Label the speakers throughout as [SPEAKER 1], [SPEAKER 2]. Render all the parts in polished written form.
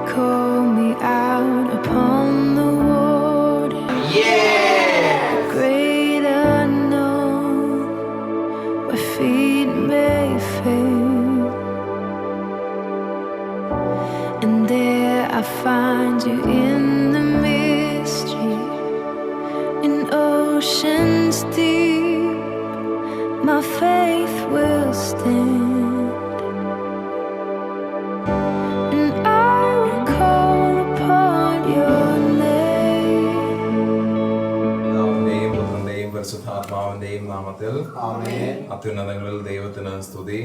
[SPEAKER 1] call me out upon the water.
[SPEAKER 2] Yeah!
[SPEAKER 1] Great unknown, where feet may fail, and there I find you in the mystery, in oceans deep. My faith will stand, and I will call upon your name.
[SPEAKER 3] പിതാവിന്റെയും പുത്രന്റെയും പരിശുദ്ധാത്മാവിന്റെയും നാമത്തിൽ അത്യുന്നതങ്ങളിൽ ദൈവത്തിന് സ്തുതി.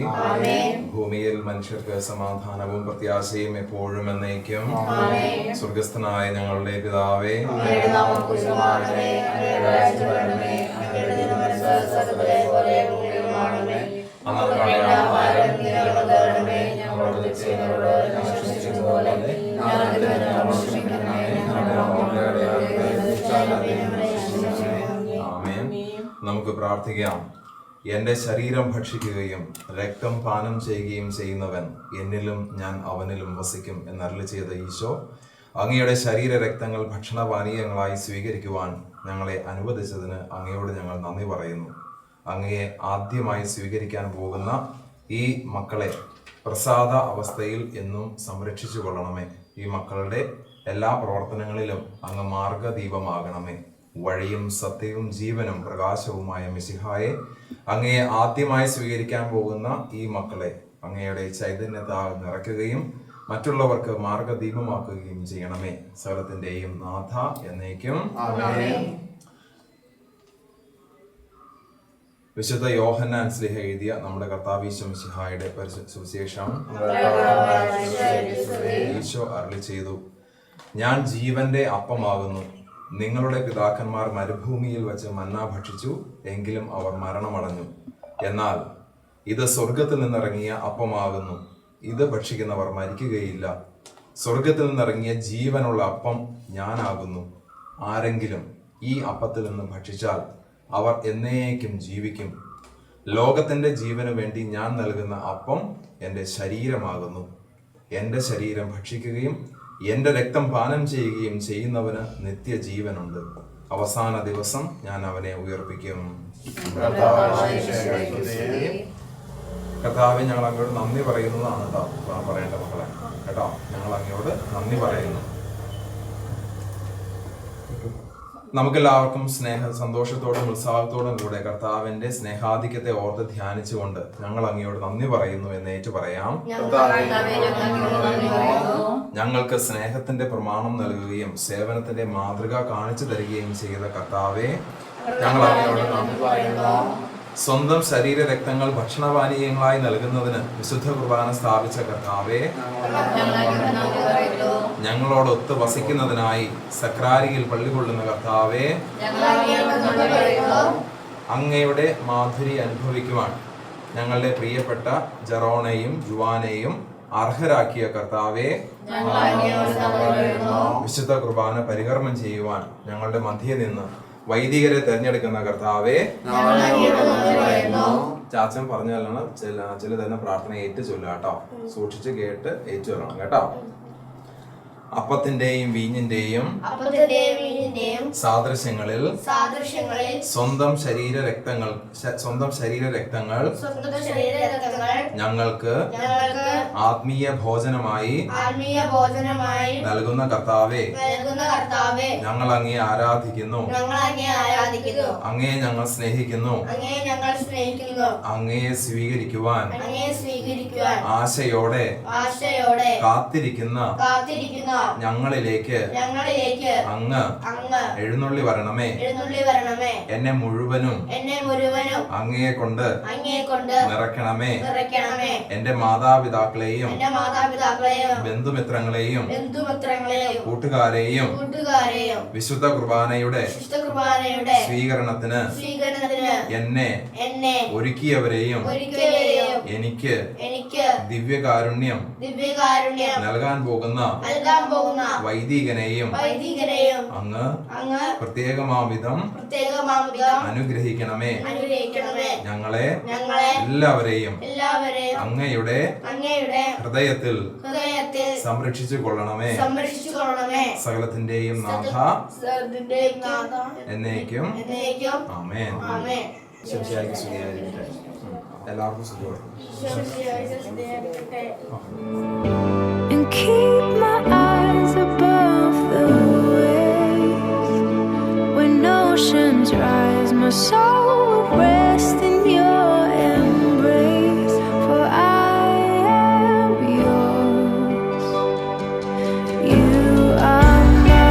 [SPEAKER 3] ഭൂമിയിൽ മനുഷ്യർക്ക് സമാധാനവും പ്രത്യാശയും എപ്പോഴും എന്നേക്കും. സ്വർഗസ്ഥനായ ഞങ്ങളുടെ പിതാവേ, നമുക്ക് പ്രാർത്ഥിക്കാം. എന്റെ ശരീരം ഭക്ഷിക്കുകയും രക്തം പാനം ചെയ്യുകയും ചെയ്യുന്നവൻ എന്നിലും ഞാൻ അവനിലും വസിക്കും എന്നരുളി ചെയ്ത ഈശോ, അങ്ങയുടെ ശരീര രക്തങ്ങൾ ഭക്ഷണപാനീയങ്ങളായി സ്വീകരിക്കുവാൻ ഞങ്ങളെ അനുവദിച്ചതിന് അങ്ങയോട് ഞങ്ങൾ നന്ദി പറയുന്നു. അങ്ങയെ ആദ്യമായി സ്വീകരിക്കാൻ പോകുന്ന ഈ മക്കളെ പ്രസാദ അവസ്ഥയിൽ എന്നും സംരക്ഷിച്ചു കൊള്ളണമേ. ഈ മക്കളുടെ എല്ലാ പ്രവർത്തനങ്ങളിലും അങ്ങ് മാർഗദീപമാകണമേ. വഴിയും സത്യവും ജീവനും പ്രകാശവുമായ മിശിഹായെ, അങ്ങയെ ആദ്യമായി സ്വീകരിക്കാൻ പോകുന്ന ഈ മക്കളെ അങ്ങയുടെ ചൈതന്യത്താൽ നിറയ്ക്കുകയും മറ്റുള്ളവർക്ക് മാർഗദീപമാക്കുകയും ചെയ്യണമേ. സകലത്തിന്റെയും നാഥ എന്നേക്കും. വിശുദ്ധ യോഹന്നാൻ ശ്ലീഹ എഴുതിയ നമ്മുടെ കർത്താവ് മിശിഹായുടെ സുവിശേഷം. ഈശോ അരുളി ചെയ്തു, ഞാൻ ജീവന്റെ അപ്പമാകുന്നു. നിങ്ങളുടെ പിതാക്കന്മാർ മരുഭൂമിയിൽ വെച്ച് മന്ന ഭക്ഷിച്ചു, എങ്കിലും അവർ മരണമടഞ്ഞു. എന്നാൽ ഇത് സ്വർഗത്തിൽ നിന്നിറങ്ങിയ അപ്പമാകുന്നു. ഇത് ഭക്ഷിക്കുന്നവർ മരിക്കുകയില്ല. സ്വർഗത്തിൽ നിന്നിറങ്ങിയ ജീവനുള്ള അപ്പം ഞാനാകുന്നു. ആരെങ്കിലും ഈ അപ്പത്തിൽ നിന്ന് ഭക്ഷിച്ചാൽ അവർ എന്നേക്കും ജീവിക്കും. ലോകത്തിന്റെ ജീവന് വേണ്ടി ഞാൻ നൽകുന്ന അപ്പം എൻ്റെ ശരീരമാകുന്നു. എൻ്റെ ശരീരം ഭക്ഷിക്കുകയും എൻ്റെ രക്തം പാനം ചെയ്യുകയും ചെയ്യുന്നവന് നിത്യജീവനുണ്ട്. അവസാന ദിവസം ഞാൻ അവനെ ഉയർപ്പിക്കും. കർത്താവേ, ഞങ്ങൾ അങ്ങോട്ട് നന്ദി പറയുന്നതാണ് കേട്ടോ പറയേണ്ട മക്കളെ. കേട്ടോ, ഞങ്ങൾ അങ്ങോട്ട് നന്ദി പറയുന്നു. നമുക്കെല്ലാവർക്കും സന്തോഷത്തോടും ഉത്സാഹത്തോടും കൂടെ കർത്താവിന്റെ സ്നേഹാധിക്യത്തെ ഓർത്ത് ധ്യാനിച്ചുകൊണ്ട് ഞങ്ങൾ അങ്ങയോട് നന്ദി പറയുന്നു എന്ന് ഏറ്റു പറയാം. ഞങ്ങൾക്ക് സ്നേഹത്തിന്റെ പ്രമാണം നൽകുകയും സേവനത്തിന്റെ മാതൃക കാണിച്ചു തരികയും ചെയ്ത കർത്താവെ, ഞങ്ങൾ അങ്ങയോട് നന്ദി പറയുന്നു. സ്വന്തം ശരീര രക്തങ്ങൾ ഭക്ഷണപാനീയങ്ങളായി നൽകുന്നതിന് വിശുദ്ധ കുർബാന സ്ഥാപിച്ച കർത്താവെ, ഞങ്ങളോടൊത്ത് വസിക്കുന്നതിനായി സക്രാരിയിൽ പള്ളികൊള്ളുന്ന കർത്താവെ, അങ്ങയുടെ മാധുരി അനുഭവിക്കുവാൻ ഞങ്ങളുടെ പ്രിയപ്പെട്ട ജെറോണെയും ജുവാനെയും അർഹരാക്കിയ കർത്താവെ, വിശുദ്ധ കുർബാന പരികർമ്മം ചെയ്യുവാൻ ഞങ്ങളുടെ മധ്യേ നിന്ന് വൈദികരെ തെരഞ്ഞെടുക്കുന്ന കർത്താവെ, ചാച്ചൻ പറഞ്ഞാലാണ് ചില തന്നെ പ്രാർത്ഥന ഏറ്റു ചൊല്ലുക. സൂക്ഷിച്ച് കേട്ട് ഏറ്റു ചൊല്ലണം കേട്ടോ. അപ്പത്തിന്റെയും വീഞ്ഞിന്റെയും സാദൃശ്യങ്ങളിൽ സ്വന്തം ശരീര രക്തങ്ങൾ ഞങ്ങൾക്ക് ആത്മീയ ഭോജനമായി നൽകുന്ന കർത്താവെ, ഞങ്ങൾ അങ്ങയെ ആരാധിക്കുന്നു. അങ്ങയെ ഞങ്ങൾ സ്നേഹിക്കുന്നു. അങ്ങയെ സ്വീകരിക്കുവാൻ ആശയോടെ കാത്തിരിക്കുന്ന ഞങ്ങളിലേക്ക് അങ്ങ് എഴുന്നള്ളി വരണമേ. എന്നെ മുഴുവനും അങ്ങയെ കൊണ്ട് നിറയ്ക്കണമേ. എന്റെ മാതാപിതാക്കളെയും ബന്ധുമിത്രങ്ങളെയും കൂട്ടുകാരെയും വിശുദ്ധ കുർബാനയുടെ സ്വീകരണത്തിന് എന്നെ ഒരുക്കിയവരെയും എനിക്ക് ദിവ്യകാരുണ്യം നൽകാൻ പോകുന്ന വൈദികനെയും അങ്ങ് പ്രത്യേകമാവിധം അനുഗ്രഹിക്കണമേ. ഞങ്ങളെ എല്ലാവരെയും അങ്ങയുടെ ഹൃദയത്തിൽ സംരക്ഷിച്ചു കൊള്ളണമേ സകലത്തിന്റെയും നാഥ എന്നേക്കും ആമേൻ. ശംശിയായിക്ക് സ്തുതിയായിരിക്കട്ടെ. എല്ലാവർക്കും സുഖം.
[SPEAKER 1] and keep my eyes above the waves. When oceans rise, my soul will rest in your embrace. For I am yours, you are mine.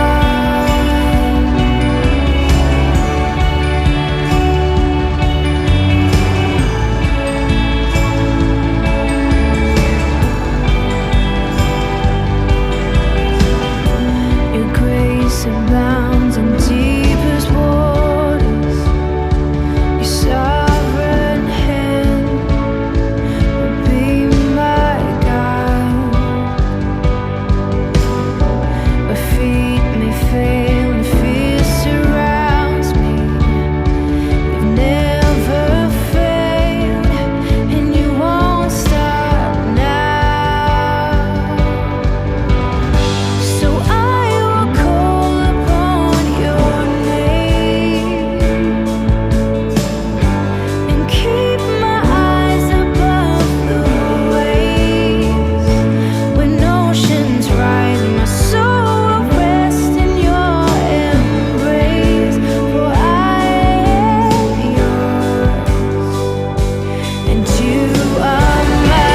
[SPEAKER 1] Your grace abounds in deepest waters. Your sovereign hand will be my guide. My feet may fail and fear surrounds me. You've never failed, and you won't stop now. So I will call upon your name and keep my eyes above the waves. When oceans rise, my soul will rest in your embrace. For I am yours, and you are mine,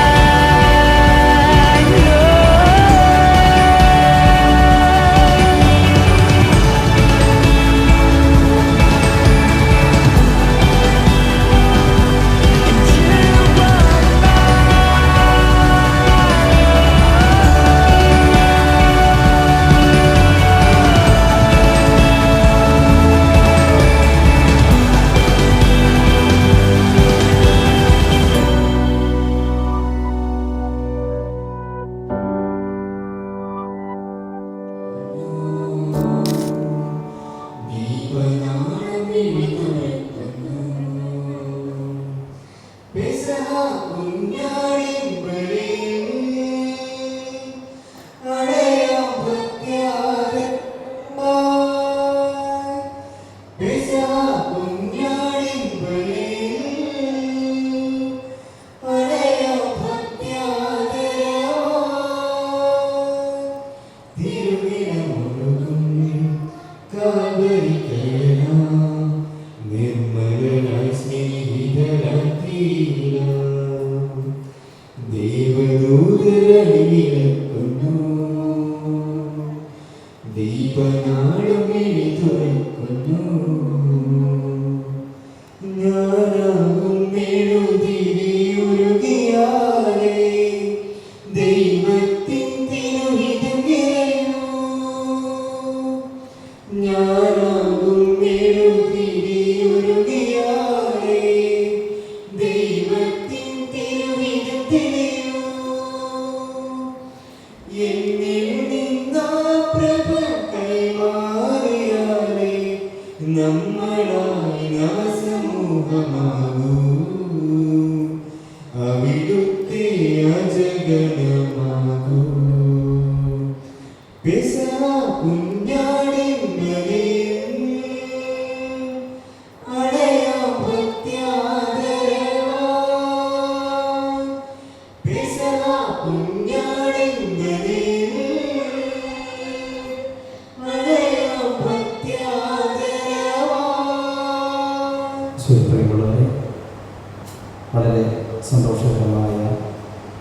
[SPEAKER 4] വളരെ സന്തോഷകരമായ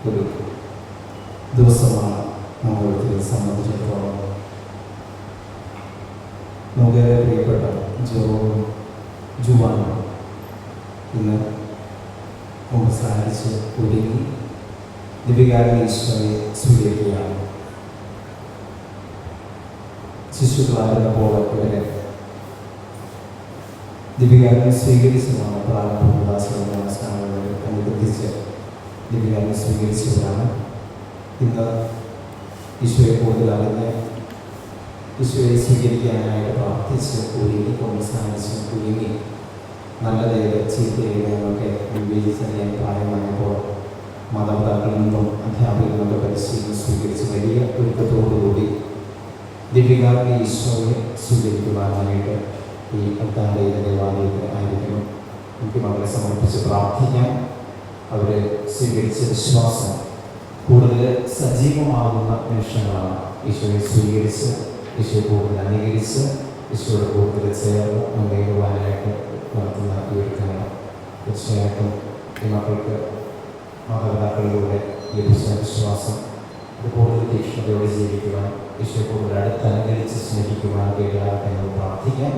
[SPEAKER 4] ഒരു ദിവസമാണ് നമ്മൾക്ക് സംബന്ധിച്ചിടത്തോളം. നമുക്കേറെ പ്രിയപ്പെട്ട ജുവാനും ഇന്ന് സംസാരിച്ച് ഒരുങ്ങി ദിവ്യകാരുണ്യ ഈശോയെ സ്വീകരിക്കുകയാണ്. ശിശുക്കളായിരുന്നപ്പോൾ ഇവരെ ദിവ്യകാരുണ്യം സ്വീകരിച്ചതാണ്. പ്രാരംഭ അനുബന്ധിച്ച് ദിവ്യകാരുണ്യം സ്വീകരിച്ചവരാണ്. ഇന്ന് ഈശോയെ കൂടുതൽ അറിഞ്ഞ് ഈശോയെ സ്വീകരിക്കാനായിട്ട് പ്രാർത്ഥിച്ച് ഒരുങ്ങി സംസാരിച്ച് ഒരുങ്ങി നല്ലതേത് ചീത്തയേതൊക്കെ വിവേചിച്ചറിയാൻ പ്രായമായപ്പോൾ മാതാപിതാക്കളിൽ നിന്നും അധ്യാപകരിൽ നിന്നും പരിശീലനം സ്വീകരിച്ച് വലിയ ഒരുക്കത്തോടുകൂടി ദിവ്യകാരുടെ ഈശോയെ സ്വീകരിക്കുവാനായിട്ട് ഈ അത്താഴയുടെ ദേവാലയത്തിൽ ആയിരിക്കണം. എനിക്ക് മകളെ സമർപ്പിച്ച് പ്രാർത്ഥിക്കാൻ അവരെ സ്വീകരിച്ച വിശ്വാസം കൂടുതൽ സജീവമാകുന്ന നിമിഷങ്ങളാണ്. ഈശോയെ സ്വീകരിച്ച് ഈശോയെ കൂടുതൽ അംഗീകരിച്ച് ഈശോയുടെ കൂടുതൽ ചേർന്ന് മുന്നേറുവാനായിട്ട് നടത്തുന്ന ഈ ഒരുക്കങ്ങൾ തീർച്ചയായിട്ടും ഈ മക്കൾക്ക് മാതാപിതാക്കളിലൂടെ ലഭിച്ച വിശ്വാസം ഇത് കൂടുതൽ തീക്ഷ്ണതയോടെ ജീവിക്കുവാൻ ഈശോയെ കൂടുതൽ അടുത്ത് അനുകരിച്ച് സ്നേഹിക്കുവാൻ ഇടയാകട്ടെ എന്ന് പ്രാർത്ഥിക്കാം.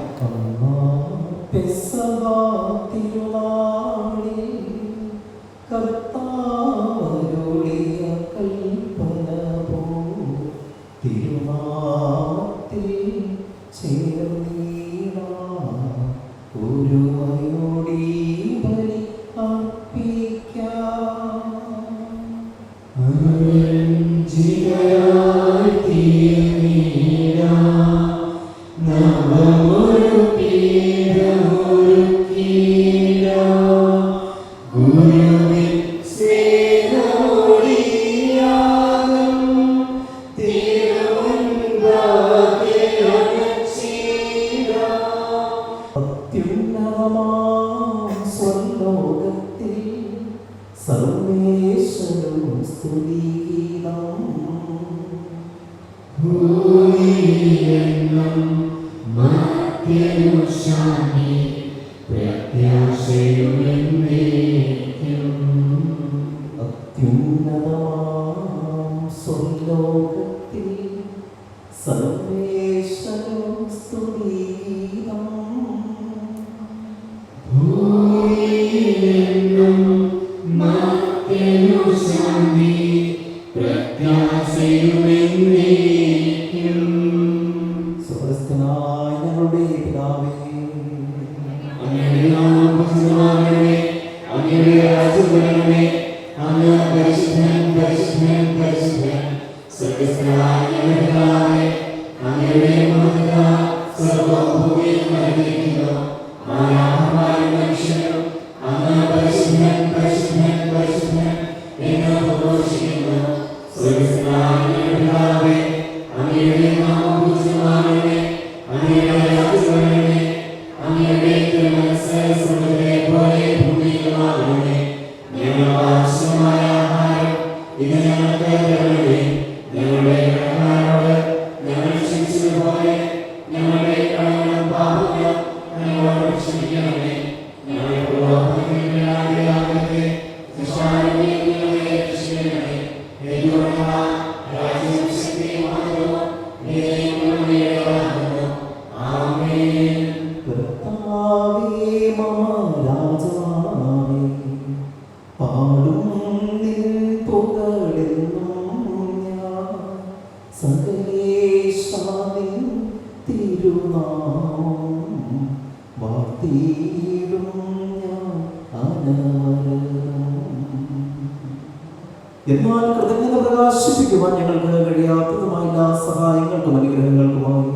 [SPEAKER 4] എന്നാൽ കൃതജ്ഞത പ്രകാശിപ്പിക്കുവാൻ ഞങ്ങൾക്ക് കഴിയാത്തതുമായ എല്ലാ സഹായങ്ങൾക്കും അനുഗ്രഹങ്ങൾക്കുമായി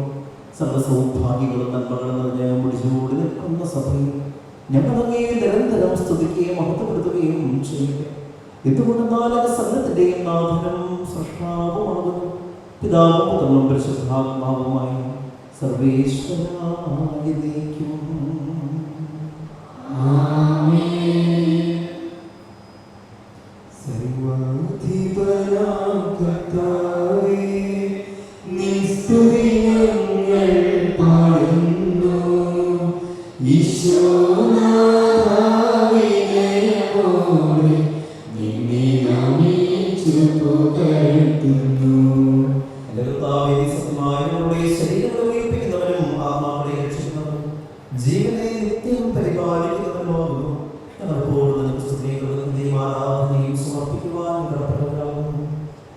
[SPEAKER 4] സർവ്വസൗഭാഗ്യങ്ങളും നന്മകളും നിറഞ്ഞ് മുടിച്ചോടി നിൽക്കുന്ന സഭയിൽ ഞങ്ങൾ അങ്ങേ നിരന്തരം സ്തുതിക്കുകയും മഹത്വപ്പെടുത്തുകയും ചെയ്യുക. എന്തുകൊണ്ടെന്നാൽ സകലത്തിന്റെയും നാഥനും സൃഷ്ടാവുമാകുന്നു പിതാവും പുത്രനും പരിശുദ്ധാത്മാവുമായി സർവേശ്വരായിരിക്കും. ജീവനെ നിത്യം പരിപാലിക്കുന്നവനോടും സമർപ്പിക്കുവാൻ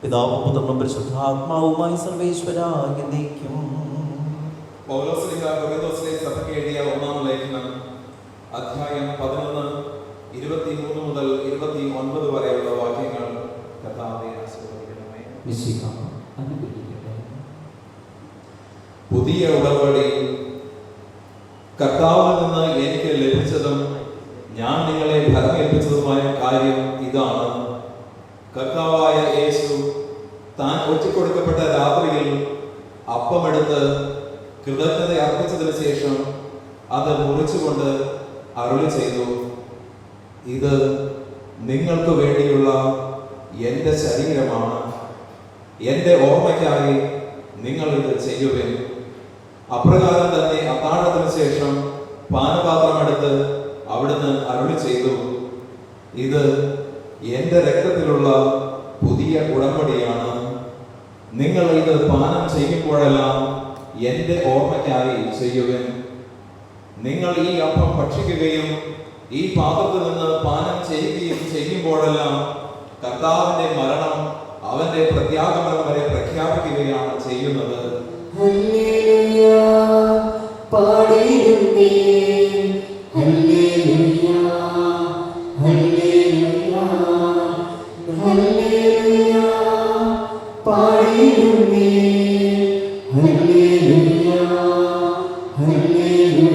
[SPEAKER 4] പിതാവും പുത്രനും പരിശുദ്ധാത്മാവുമായി സർവേശ്വരായിരിക്കും.
[SPEAKER 3] സഭയ്ക്ക് എഴുതിയ ഒന്നാം ലേഖനം അധ്യായം 11 23 മുതൽ 29 വരെയുള്ള വാക്യങ്ങൾ കർത്താവേ ആശീർവദിക്കണമേ. പുതിയ ഉടമ്പടിയിൽ കർത്താവിൽ നിന്ന് എനിക്ക് ലഭിച്ചതും ഞാൻ നിങ്ങളെ ഭരമേൽപ്പിച്ചതുമായ കാര്യം ഇതാണ്: കർത്താവായ യേശു താൻ ഒറ്റിക്കൊടുക്കപ്പെട്ട രാത്രിയിൽ അപ്പമെടുത്ത് കൃതജ്ഞത അർപ്പിച്ചതിന് ശേഷം അത് മുറിച്ചുകൊണ്ട് അരുളി ചെയ്തു, ഇത് നിങ്ങൾക്ക് വേണ്ടിയുള്ള എൻ്റെ ശരീരമാണ്, എൻ്റെ ഓർമ്മയ്ക്കായി നിങ്ങൾ ഇത് ചെയ്യുവിൻ. അപ്രകാരം തന്നെ അത്താഴത്തിന് ശേഷം പാനപാത്രമെടുത്ത് അവിടുന്ന് അരുളി ചെയ്തു, ഇത് എൻ്റെ രക്തത്തിലുള്ള പുതിയ ഉടമ്പടിയാണ്. നിങ്ങൾ ഇത് പാനം ചെയ്യുമ്പോഴെല്ലാം എൻ്റെ ഓർമ്മയ്ക്കായി ചെയ്യുവിൻ. നിങ്ങൾ ഈ അപ്പം ഭക്ഷിക്കുകയും ഈ പാത്രത്തിൽ നിന്ന് പാനം ചെയ്യുകയും ചെയ്യുമ്പോഴെല്ലാം കർത്താവിന്റെ മരണം അവന്റെ പ്രത്യാഗമനം വരെ പ്രഖ്യാപിക്കുകയാണ് ചെയ്യുന്നത്.
[SPEAKER 2] ഹല്ലേലൂയ, പാടിയിടുന്നേ, ഹല്ലേലൂയ, ഹല്ലേലൂയ, ഹല്ലേലൂയ, പാടിയിടുന്നേ, ഹല്ലേലൂയ, ഹല്ലേലൂയ.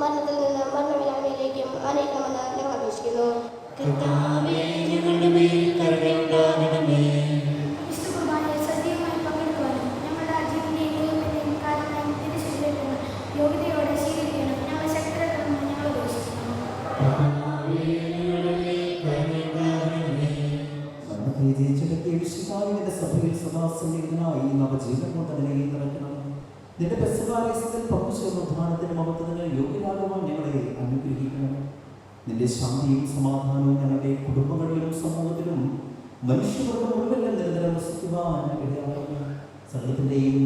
[SPEAKER 5] മരണത്തിൽ നിന്ന് മരണമില്ലായ്മയിലേക്കും ആനയിക്കണമെന്ന് ഞങ്ങൾ അപേക്ഷിക്കുന്നു.
[SPEAKER 2] കർത്താവേ, ഞങ്ങളുടെ മേൽ കരുണയുണ്ടാകണമേ.
[SPEAKER 5] വിശുദ്ധ കുർബാനയിൽ സജീവമായി പങ്കെടുക്കുവാനും ഞങ്ങളുടെ ജീവന്റെയും ദൈവത്തിന്റെയും കാര്യങ്ങളായും തിരിച്ചുവിടേണ്ടത് യോഗ്യതയോടെ സ്വീകരിക്കണം. ഞങ്ങൾ ശക്തരാകണമെന്ന് ഞങ്ങൾ അപേക്ഷിക്കുന്നു.
[SPEAKER 2] കർത്താവേ, ഞങ്ങളുടെ മേൽ കരുണയുണ്ടാകണമേ.
[SPEAKER 4] സഭയിൽ സദാസന്നിഹിതനായി നവജീവൻ കൊണ്ട് അതിനെ നിറയ്ക്കണം. നിന്റെ പെസഹായത്തിൽ പങ്കുചേർന്നതിന് മഹത്വത്തിന് യോഗ്യരാകുവാൻ ഞങ്ങളെ അനുഗ്രഹിക്കണം. നിന്റെ ശാന്തിയും സമാധാനവും ഞങ്ങളുടെ കുടുംബങ്ങളിലും സമൂഹത്തിലും മനുഷ്യരുടെ മുഴുവനും നിരന്തരം വസിക്കുവാൻ ഇടയാകണം. സകലത്തിന്റെയും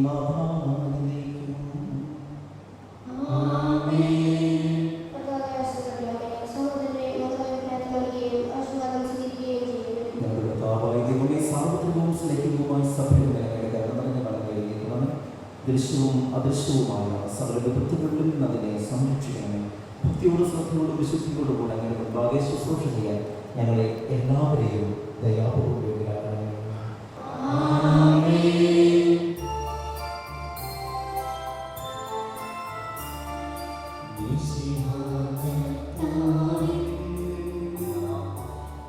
[SPEAKER 4] ദൃശ്യവും അദൃശ്യവുമായ സകല വൃത്തികളിലും അതിനെ സംരക്ഷിക്കണമേ. ഭക്തിയോട് ശ്രദ്ധയോടും വിശുദ്ധിയോടും കൂടെ അങ്ങനെ മുൻപാകെ ശുശ്രൂഷ ചെയ്യാൻ ഞങ്ങളെ എല്ലാവരെയും ദയാപൂർവ്വം യോഗ്യരാക്കണമേ.
[SPEAKER 1] എന്നുള്ളം തിരയുന്നൊരേ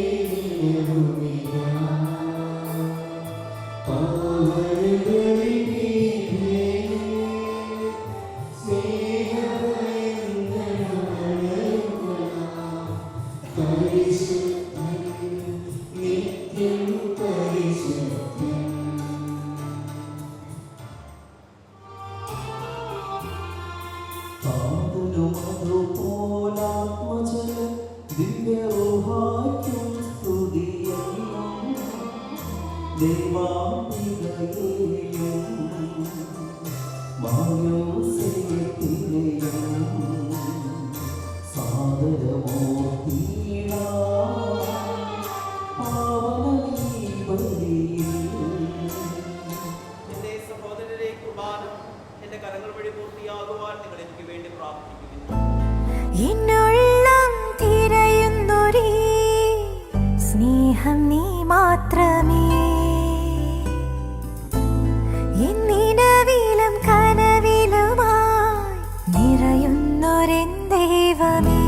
[SPEAKER 1] സ്നേഹം നീ മാത്രമേ, എന്നിനവിലും കനവിലുമായി നിറയുന്നൊരെൻ ദൈവമേ.
[SPEAKER 5] ഞങ്ങളുടെ കർത്താവേ, ഞങ്ങളുടെ മേൽ കരുണയുണ്ടാകണമേ. ഞങ്ങളുടെ കടങ്ങൾ വെടി പൂർത്തിയാകുവാൻ ഞങ്ങളെ അനുഗ്രഹിക്കണമേ.
[SPEAKER 1] എന്നുള്ളം തിരയുന്നൊരേ സ്നേഹം നീ മാത്രമേ, എന്നിനവിലും കനവിലുമായി നിറയുന്നൊരെൻ ദൈവമേ.
[SPEAKER 5] ഞങ്ങളുടെ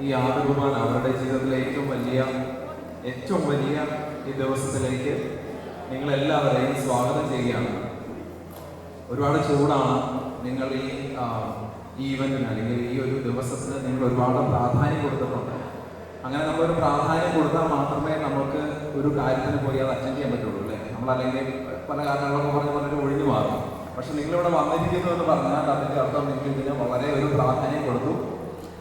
[SPEAKER 6] ഈ ആദ്യ കുർബാന അവരുടെ ജീവിതത്തിലെ ഏറ്റവും വലിയ ഈ ദിവസത്തിലേക്ക് നിങ്ങളെല്ലാവരെയും സ്വാഗതം ചെയ്യുകയാണ്. ഒരുപാട് ചൂടാണ്. നിങ്ങൾ ഈ ഈവൻറ്റിന് അല്ലെങ്കിൽ ഈ ഒരു ദിവസത്തിന് നിങ്ങൾ ഒരുപാട് പ്രാധാന്യം കൊടുത്തിട്ടുണ്ട്. അങ്ങനെ നമ്മളൊരു പ്രാധാന്യം കൊടുത്താൽ മാത്രമേ നമുക്ക് ഒരു കാര്യത്തിന് പോയി അത് അറ്റൻഡ് ചെയ്യാൻ പറ്റുള്ളൂ അല്ലേ? നമ്മളല്ലെങ്കിൽ പല കാരണങ്ങളൊക്കെ പറഞ്ഞിട്ട് ഒഴിഞ്ഞു മാറും. പക്ഷെ നിങ്ങളിവിടെ വന്നിരിക്കുന്നു എന്ന് പറഞ്ഞാൽ അതിൻ്റെ അർത്ഥം നിങ്ങൾ ഇതിന് വളരെ ഒരു പ്രാധാന്യം കൊടുത്തു.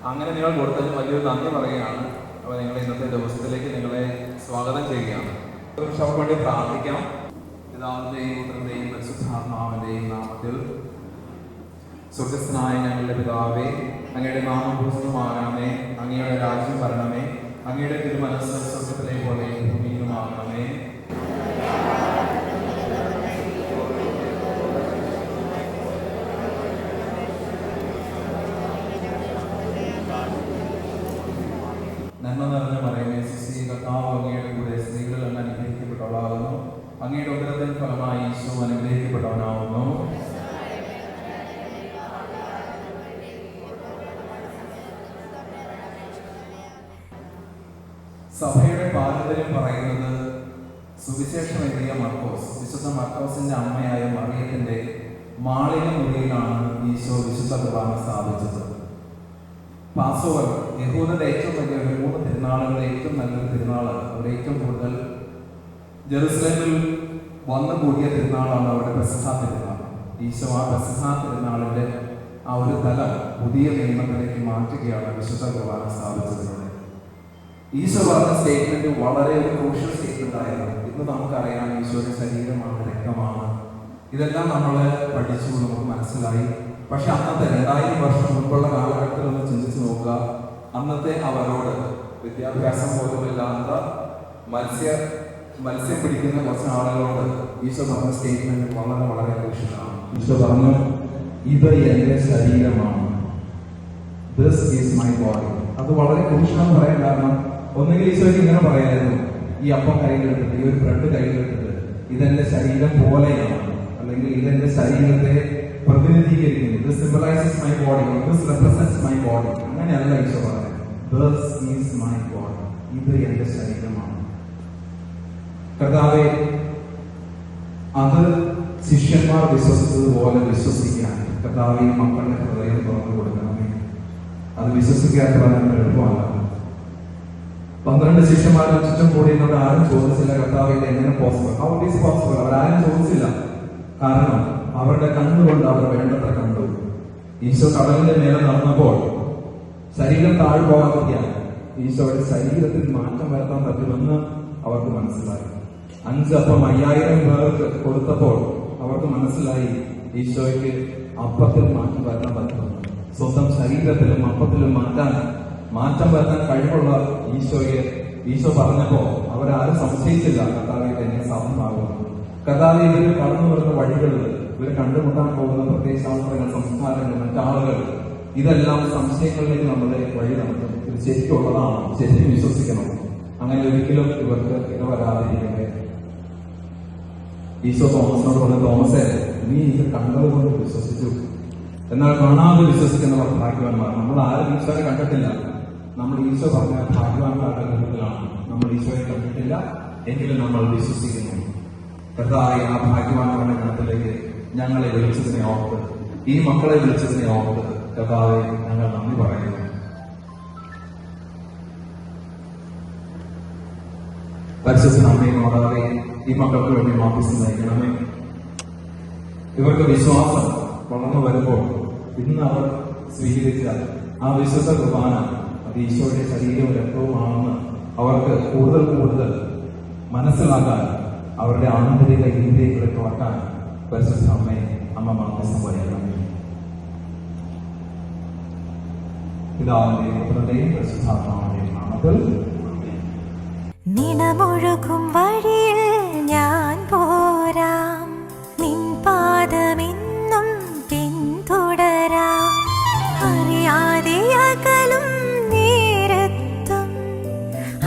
[SPEAKER 6] അങ്ങനെ നിങ്ങൾ കൊടുത്തതിന് വലിയൊരു നന്ദി പറയുകയാണ്. അപ്പോൾ നിങ്ങൾ ഇന്നത്തെ ദിവസത്തിലേക്ക് നിങ്ങളെ സ്വാഗതം ചെയ്യുകയാണ്. അവർക്ക് വേണ്ടി പ്രാർത്ഥിക്കാം. പിതാവിൻ്റെയും പുത്രൻ്റെയും പരിശുദ്ധാത്മാവിൻ്റെയും നാമത്തിൽ. സ്വർഗസ്ഥനായ ഞങ്ങളുടെ പിതാവേ, അങ്ങയുടെ നാമം പൂജിതമാകണമേ, അങ്ങയുടെ രാജ്യം വരണമേ, അങ്ങയുടെ തിരുമനസ്സ് സ്വർഗത്തിലെ പോലെ ഭൂമിയിലുമാകണമേ. നന്മ നിറഞ്ഞ മറിയമേ, സുസ്ഥി, കർത്താവ് അങ്ങയുടെ കൂടെ സ്ത്രീകളിൽ അങ്ങ് അനുഗ്രഹിക്കപ്പെട്ടവളാകുന്നു. അങ്ങയുടെ ഉദരത്തിൻ ഫലമായി ഈശോ അനുഗ്രഹിക്കപ്പെട്ടവനാകുന്നു. സഭയുടെ പാരമ്പര്യം പറയുന്നത് സുവിശേഷം എഴുതിയ മർക്കോസ്, വിശുദ്ധ മർക്കോസിന്റെ അമ്മയായ മറിയത്തിന്റെ മാളിക മുറിയിലാണ് ഈശോ വിശുദ്ധ കുർബാന സ്ഥാപിച്ചത്. പാസോവർ യഹൂദരുടെ ഏറ്റവും വലിയ 3 തിരുനാളുകളിലെ ഏറ്റവും നല്ലൊരു തിരുനാള്, അവിടെ ഏറ്റവും കൂടുതൽ ജെറുസലേമിൽ വന്നു കൂടിയ തിരുനാളാണ് അവരുടെ പെസഹ തിരുനാൾ. ഈശോ ആ പെസഹ തിരുനാളിന്റെ ആ ഒരു തലം പുതിയ നിയമത്തിലേക്ക് മാറ്റുകയാണ് വിശുദ്ധ കുർബാന സ്ഥാപിച്ചതിലൂടെ. ഈശോ പറഞ്ഞ സ്റ്റേറ്റ്മെന്റ് വളരെ ഒരു ക്രൂഷ്യൽ സ്റ്റേറ്റ്മെന്റ് ആയിരുന്നു. ഇന്ന് നമുക്കറിയാം ഈശോയുടെ ശരീരമാണ്, രക്തമാണ്, ഇതെല്ലാം നമ്മൾ പഠിച്ചു, നമുക്ക് മനസ്സിലായി. പക്ഷെ അന്നത്തെ 2000 വർഷം മുൻപുള്ള കാലഘട്ടത്തിൽ ഒന്ന് ചിന്തിച്ചു നോക്കുക. അന്നത്തെ അവരോട് വിദ്യാഭ്യാസം പോലുമില്ലാത്ത മത്സ്യം പിടിക്കുന്ന കുറച്ച് ആളുകളോട് ഈശോ പറഞ്ഞ സ്റ്റേറ്റ്മെന്റ് വളരെ വളരെ ക്രൂഷ്യലാണ്. ഈശോ പറഞ്ഞു, ഇത് എന്റെ ശരീരമാണ്, ദിസ് ഈസ് മൈ ബോഡി. അത് വളരെ ക്രൂഷ്യലാന്ന് പറയാൻ കാരണം, ഒന്നുകിൽ ഈശോയ്ക്ക് ഇങ്ങനെ പറയായിരുന്നു, ഈ അപ്പം കയ്യിലെടുത്തിട്ട്, ഈ ഒരു ബ്രെഡ് കയ്യിലെടുത്തിട്ട്, ഇതെന്റെ ശരീരം പോലെയാണ്, അല്ലെങ്കിൽ ഇതെന്റെ ശരീരത്തെ പ്രതിനിധീകരിക്കുന്നു, ഇത് symbolises my body, this represents my body. അങ്ങനെയല്ല ഈശോ പറയുന്നത്, ദിസ് ഈസ് മൈ ബോഡി, ഇത് എന്റെ ശരീരമാണ്. കർത്താവേ, അത് ശിഷ്യന്മാർ വിശ്വസിച്ചതുപോലെ വിശ്വസിക്കാൻ കർത്താവേ മക്കളുടെ ഹൃദയം തുറന്നു കൊടുക്കണമേ. അത് വിശ്വസിക്കാത്ത എളുപ്പമല്ല. 12 ശിഷ്യന്മാരും ചുറ്റും കൂടിയുന്നത് ആരും ചോദിച്ചില്ല, കർത്താവേ എങ്ങനെ possible, how it is possible. അവരാരും ചോദിച്ചില്ല. കാരണം അവരുടെ കണ്ണുകൊണ്ട് അവർ വേണ്ടത്ര കണ്ടു. ഈശോ കടലിന്റെ മേലെ നടന്നപ്പോൾ ശരീരം താഴെ പോകാൻ പറ്റിയാണ്. ഈശോയുടെ ശരീരത്തിൽ മാറ്റം വരുത്താൻ പറ്റുമെന്ന് അവർക്ക് മനസ്സിലായി. 5 അപ്പം 5000 പേർക്ക് കൊടുത്തപ്പോൾ അവർക്ക് മനസ്സിലായി ഈശോയ്ക്ക് അപ്പത്തിൽ മാറ്റം വരുത്താൻ പറ്റുമെന്ന്. സ്വന്തം ശരീരത്തിലും അപ്പത്തിലും മാറ്റം വരുത്താൻ കഴിവുള്ള ഈശോ പറഞ്ഞപ്പോ അവരാരും സംശയിച്ചില്ല, കർത്താവെ എന്നെ സാധ്യമാകുന്നു. കർത്താവെ ഇവര് കടന്നു വരുന്ന വഴികളിൽ, ഇവർ കണ്ടുമുട്ടാൻ പോകുന്ന പ്രത്യയശാസ്ത്രങ്ങൾ, സംസ്കാരങ്ങൾ, മറ്റാളുകൾ, ഇതെല്ലാം സംശയങ്ങളിലേക്ക് നമ്മുടെ വഴി നടത്തും. ഇത് ശരിക്കുള്ളതാണ്, ശരിക്കും വിശ്വസിക്കണം. അങ്ങനെ ഒരിക്കലും ഇവർക്ക് ഇടവരാതിരിക്കട്ടെ. ഈശോ തോമസിനോട് പറഞ്ഞ, തോമസേ, നീ ഇത് കണ്ടതുകൊണ്ട് വിശ്വസിച്ചു, എന്നാൽ കാണാതെ വിശ്വസിക്കുന്നവർ ഭാഗ്യവാന്മാർ. നമ്മൾ ആരും ഈശോയെ കണ്ടിട്ടില്ല, നമ്മൾ ഈശോ പറഞ്ഞ ഭാഗ്യവാന്മാരുടെ കൂട്ടത്തിലാണ്. നമ്മൾ ഈശോയെ കണ്ടിട്ടില്ല, എങ്കിലും നമ്മൾ വിശ്വസിക്കുന്നു. കർത്താവേ, ആ ഭാഗ്യവാന്മാരുടെ ഗണത്തിലേക്ക് ഞങ്ങളെ വിളിച്ചതിനെ ഓർത്ത്, ഈ മക്കളെ വിളിച്ചതിനെ ഓർത്ത് കർത്താവേ ഞങ്ങൾ നന്ദി പറയുന്നു. പരിശുദ്ധ അമ്മയെ മാതാവേ, ഈ മക്കൾക്ക് വേണ്ടി മാപ്പിസ് നയിക്കണമേ. ഇവർക്ക് വിശ്വാസം വളർന്നു വരുമ്പോൾ ഇന്ന് അവർ സ്വീകരിച്ച ആ വിശുദ്ധ കുർബാന അത് ഈശോയുടെ ശരീരവും രക്തവുമാണെന്ന് അവർക്ക് കൂടുതൽ കൂടുതൽ മനസ്സിലാക്കാൻ, അവരുടെ ആന്തരിക ഇന്ത്യകളെ തുറക്കാൻ പരിശുദ്ധ അമ്മയെ അമ്മ മാധ്യസ്ഥം വഹിക്കണമേ. പിതാവിന്റെയും പുത്രന്റെയും പരിശുദ്ധാത്മാവിന്റെയും നാമത്തിൽ.
[SPEAKER 7] നിണമൊഴുകും വഴിയിൽ ഞാൻ പോരാം, നിൻ പാദമെന്നും പിന്തുടരാം. അറിയാതെ അകലും നേരത്തും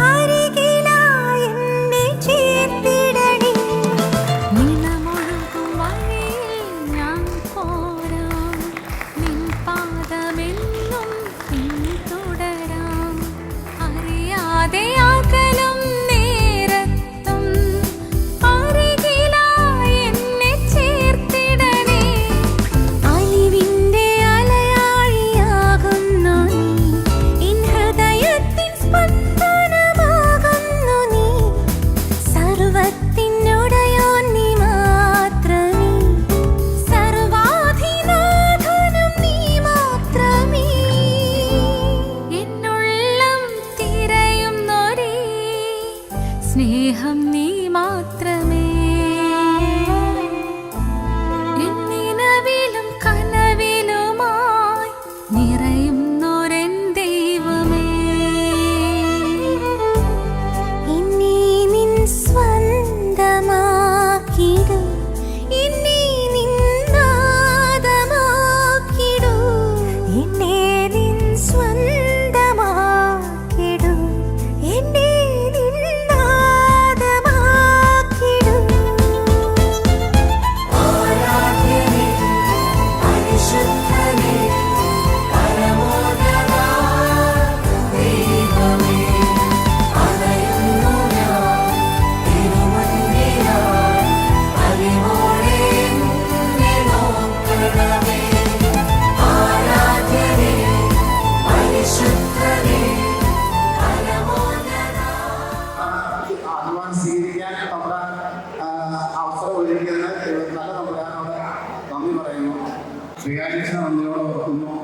[SPEAKER 7] അരികിലായി എന്നെ ചേർത്തിടണേ.
[SPEAKER 1] നിണമൊഴുകും വഴിയിൽ ഞാൻ പോരാം, നിൻ പാദമെന്നും പിന്തുടരാം. നിറയുന്നോരെൻ ദൈവമേ.
[SPEAKER 7] എന്നെ നിൻ സ്വന്തമാക്കിടൂ, എന്നെ നിൻ നാദമാക്കിടൂ, എന്നെ നിൻ സ്വന്തമാക്കിടൂ, എന്നെ നിൻ നാദമാക്കിടൂ. ആരാധ്യനേ, പരിശുദ്ധനേ, പരമോന്നതാ ദൈവമേ, അണയുന്നു ഞാൻ തിരുമുൻപിലായി, അലിവോടെ എന്നെ നോക്കണമേ. ആരാധ്യനേ, പരിശുദ്ധനേ, പരമോന്നതാ.
[SPEAKER 8] ആത്മാൻ സ്വീകരിക്കാൻ നമ്മുടെ അവസരം ഒരുക്കുന്ന നല്ല തമ്പുരാനോട് നന്ദി പറയുന്നു. ശ്രീകാര്യ നന്ദിയോട് ഓർക്കുന്നു.